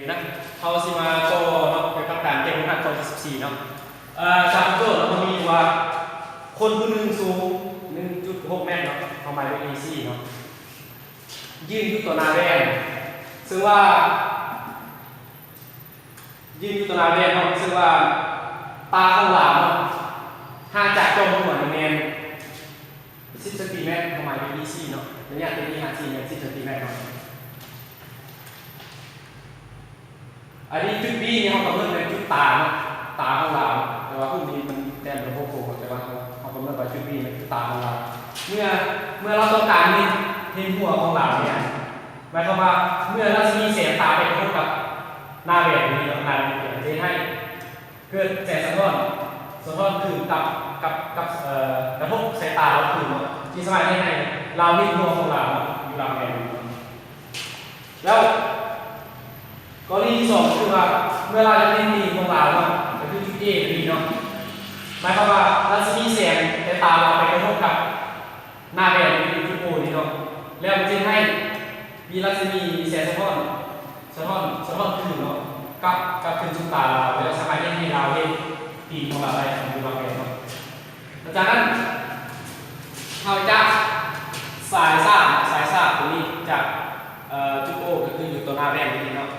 นี่นะเขาสิมาโชว์เนาะเกี่ยวกับการเก็บน้ำหนักตอน14เนาะจากโจทย์เรามีว่าคนผู้หนึ่งสูง 1.6 เมตรเนาะเขาหมายเป็น AC เนาะยืนอยู่ตัวหน้าแว่นซึ่งว่ายืนอยู่ตัวหน้าแว่นเนาะซึ่งว่าตาข้างหลังเนาะห่างจากจมหัว1 เมตร10 เซนติเมตรเขาหมายเป็น AC เนาะระยะที่ห่าง4 เมตร 10 เซนติเมตรเนาะอันนี้จุด B เนี่ยเขากำหนดเป็นจุดตาเนาะตาของเราแต่ว่าพวกนี้มันแต้มเป็นโค้งแต่ว่าเขากำหนดว่าจุด B เป็นจุดตาของเราเมื่อเราต้องการเห็นหัวของเราเนี่ยหมายความว่าเมื่อเรามีแสงตาไปกระทบกับหน้าแบบนี้เราหน้าแบบนี้จะให้เกิดแสงสะท้อนคือกับกระทบสายตาเราคือที่สมัยให้เราเห็นหัวของเราอยู่หลังแบบนี้แล้วกรณีที่2คือว่าเมื่อเราจะเล่นดีของเราก็คือจุด A กับ B เนาะหมายความว่ารัศมีแสงในตาเราไปกระทบกับหน้าแบบนี้จุด O นี่เนาะแล้วมันจะให้มีรัศมีแสงสะท้อนขึ้นเนาะกับขึ้นจุดตาเราแล้วสามารถให้เราเห็นปีกของเราได้อยู่บางแบบเนาะจากนั้นเราจะสายซ่าตรงนี้จากจุด O ก็คืออยู่ตัวหน้าแบบนี้เนาะ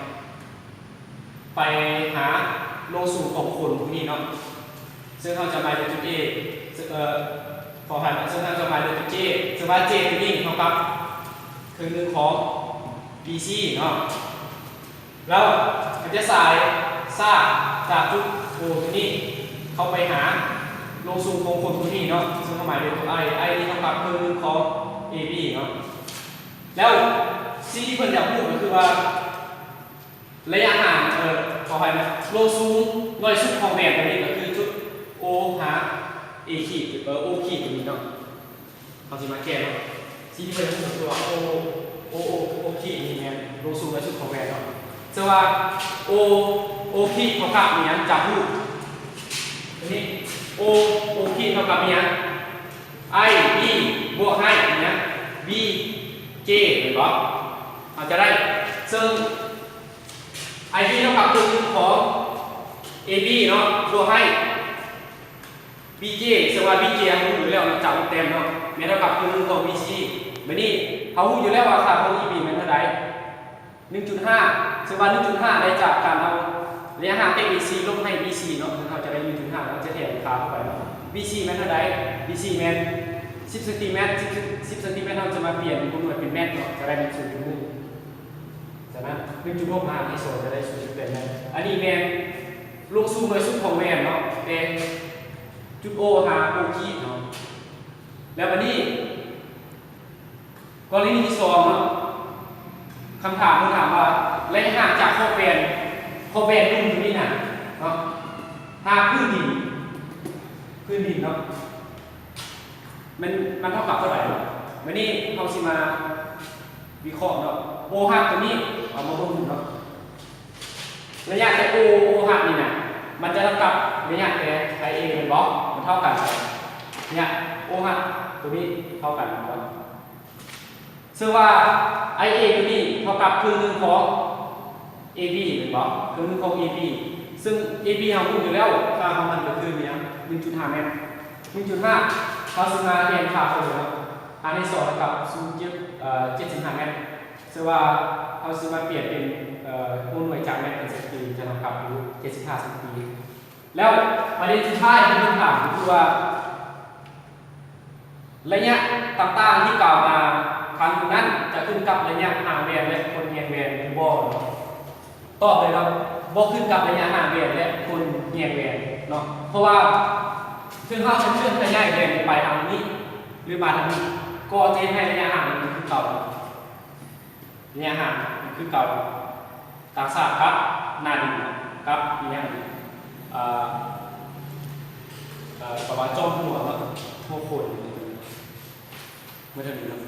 ไปหาโลสูงของคนพวกนี้เนาะซึ่งเขาจะมาจากจุด A ขออภัยซึ่งเขาจะมาจากจุด J ซึ่งว่า J ตัวนี้เขากับคือหนึ่งของ BC เนาะแล้วมันจะสายซ่าจากจุด O ตัวนี้เขาไปหาโลสูงของคนพวกนี้เนาะซึ่งเขาหมายถึงตัว I นี่เขากับคือหนึ่งของ AB เนาะแล้วสิ่งที่เพิ่นอยากพูดก็คือว่าระยะห่างขออภัยนะโลซูมหน่วยสุดของแบบนี้ก็คือจุด O หา A ขีดO ขีดตรงนี้เนาะเขาสิมาแก้เนาะที่ที่เป็นตัว O ขีดนี่แม่นโลซูมหน่วยสุดของแบบเนาะซึ่งว่า O ขีดเท่ากับเนี่ยจับรูปอันนี้ O ขีดเท่ากับเนี่ย I B บวกให้เนี่ย B J เห็นป่ะเราจะได้ซึ่งIB เท่ากับตัวของ AB เนาะตัวให้ BJ สวัสดี BJ รู้อยู่แล้วจับเต็มเนาะแม้เท่ากับตัวของ BC แบบนี้เขารู้อยู่แล้วว่าค่าของ EB มันเท่าไหร่ 1.5 สวัสดี 1.5 ได้จากการเอาระยะห่างจาก BC ลบให้ BC เนาะเขาจะได้ 1.5 แล้วจะแถมค่าเข้าไปเนาะ BC มันเท่าไหร่ BC มัน10 เซนติเมตร10 เซนติเมตรเราจะมาเปลี่ยนเป็นหน่วยเป็นเมตรเนาะจะได้เป็น 0.1จากนั้น 1.6 มาที่โซนจะได้0.1เป็นอันนี้แมนลงซูมเลยซุปของแมนเนาะเป็นจุด O หา O ขีดเนาะแล้ววันนี้กรณีที่2เนาะคำถามว่าระยะห่างจากขอบแบนรุ่นตรงนี้น่ะเนาะหาพื้นดินเนาะมันเท่ากับเท่าไหร่วันนี้เราสิมาวิเคราะห์เนาะ O หักตัวนี้เอามาลงเนาะระยะจาก O หักนี่นะมันจะเท่ากับระยะแค่ IA เป็นบล็อกมันเท่ากันเนี่ย O หักตัวนี้เท่ากันเนาะซึ่งว่า IA ตัวนี้เท่ากับครึ่งหนึ่งของ AB เป็นบล็อกครึ่งหนึ่งของ AB ซึ่ง AB เราพูดอยู่แล้วค่าของมันก็คือเนี่ย 1.5 เมตร 1.5 เขาซื้อมาเรียนค่าเขาเลยเนาะอันที่2เท่ากับ 0.75 เมตรซึ่งว่าเขาซื้อมาเปลี่ยนเป็นหน่วยจากเมตรเป็นเซนติจะเท่ากับ75 เซนติแล้วประเด็นสุดท้ายที่ต้องถามคือว่าระยะต่างๆที่กล่าวมาครั้งนั้นจะขึ้นกับระยะห่างแบนและคนเงียงแบนหรือบ่ตอบเลยครับบ่ขึ้นกับระยะห่างแบนและคนเงียงแบนเนาะเพราะว่าซึ่งเขาจะเชื่อมระยะแบนไปทางนี้หรือมาทางนี้ก็จะให้ระยะห่างมันคือเก่าระยะห่างคือเก่าต่างชาติครับนาดินครับนี่ฮะประมาณจอมหัวแล้วหัวโขนเมื่อเท่านี้